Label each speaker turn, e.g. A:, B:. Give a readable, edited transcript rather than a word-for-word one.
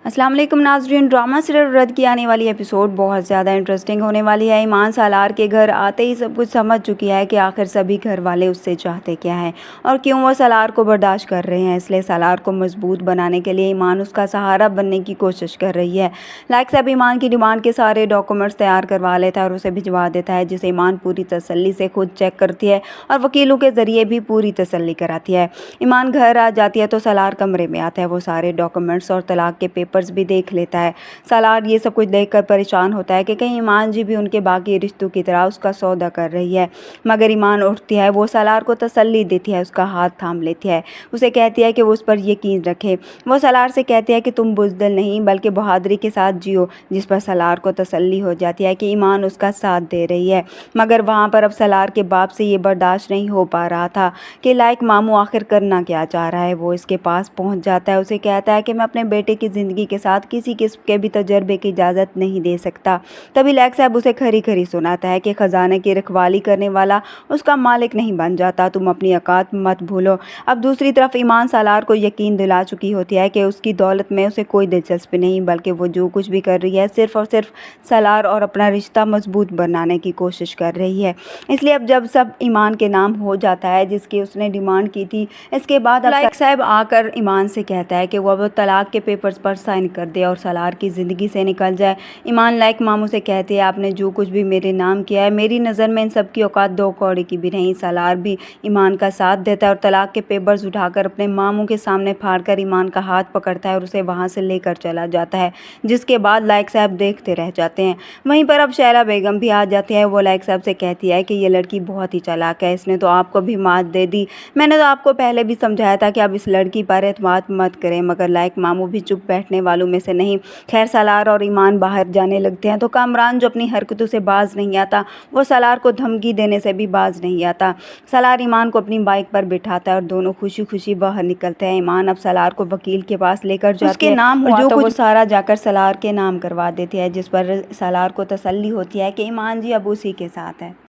A: अस्सलाम वालेकुम नाज़रीन। ड्रामा सीरियल रद्द की आने वाली एपिसोड बहुत ज़्यादा इंटरेस्टिंग होने वाली है। ईमान सालार के घर आते ही सब कुछ समझ चुकी है कि आखिर सभी घर वाले उससे चाहते क्या हैं और क्यों वो सालार को बर्दाश्त कर रहे हैं। इसलिए सालार को मजबूत बनाने के लिए ईमान उसका सहारा बनने की कोशिश कर रही है। लाइक सब ईमान की डिमांड के सारे डॉक्यूमेंट्स तैयार करवा लेता है और उसे भिजवा देता है, जिसे ईमान पूरी तसल्ली से खुद चेक करती है और वकीलों के ज़रिए भी पूरी तसल्ली कराती है। ईमान घर आ जाती है तो सालार कमरे में आता है। वो सारे डॉक्यूमेंट्स और तलाक के पेपर्स भी देख लेता है। सालार ये सब कुछ देखकर परेशान होता है कि कहीं ईमान जी भी उनके बाकी रिश्तों की तरह उसका सौदा कर रही है। मगर ईमान उठती है, वो सालार को तसल्ली देती है, उसका हाथ थाम लेती है, उसे कहती है कि वो उस पर यकीन रखे। वो सालार से कहती है कि तुम बुज़दिल नहीं बल्कि बहादुरी के साथ जियो, जिस पर सालार को तसल्ली हो जाती है कि ईमान उसका साथ दे रही है। मगर वहाँ पर अब सालार के बाप से ये बर्दाश्त नहीं हो पा रहा था कि लाइक मामू आखिर करना क्या चाह रहा है। वो इसके पास पहुँच जाता है, उसे कहता है कि मैं अपने बेटे की ज़िंदगी के साथ किसी किस्म के भी तजर्बे की इजाज़त नहीं दे सकता। तभी लाइक साहब उसे खरी खरी सुनाता है कि ख़जाने की रखवाली करने वाला उसका मालिक नहीं बन जाता, तुम अपनी औकात मत भूलो। अब दूसरी तरफ ईमान सालार को यकीन दिला चुकी होती है कि उसकी दौलत में उसे कोई दिलचस्पी नहीं, बल्कि वो जो कुछ भी कर रही है सिर्फ़ और सिर्फ सालार और अपना रिश्ता मजबूत बनाने की कोशिश कर रही है। इसलिए अब जब सब ईमान के नाम हो जाता है जिसकी उसने डिमांड की थी, इसके बाद अब लाइक साहब आकर ईमान से कहता है कि वो तलाक के पेपर्स पर साइन कर दे और सालार की ज़िंदगी से निकल जाए। ईमान लाइक मामू से कहती है, आपने जो कुछ भी मेरे नाम किया है, मेरी नज़र में इन सब की औकात दो कौड़ी की भी नहीं। सालार भी ईमान का साथ देता है और तलाक के पेपर्स उठाकर अपने मामू के सामने फाड़कर ईमान का हाथ पकड़ता है और उसे वहाँ से लेकर चला जाता है, जिसके बाद लाइक साहब देखते रह जाते हैं। वहीं पर अब शैला बेगम भी आ जाती है। वो लाइक साहब से कहती है कि ये लड़की बहुत ही चालाक है, इसने तो आपको भी मात दे दी। मैंने तो आपको पहले भी समझाया था कि अब इस लड़की पर एतमाद मत करें। मगर लाइक मामू भी चुप बैठने वालों में से नहीं। खैर सालार और ईमान बाहर जाने लगते हैं तो कामरान, जो अपनी हरकतों से बाज नहीं आता, वो सालार को धमकी देने से भी बाज नहीं आता। सालार ईमान को अपनी बाइक पर बिठाता है और दोनों खुशी खुशी बाहर निकलते हैं। ईमान अब सालार को वकील के पास लेकर जाती है, नाम हुआ जो कुछ वो सारा जाकर सालार के नाम करवा देती है, जिस पर सालार को तसल्ली होती है कि ईमान जी अब उसी के साथ है।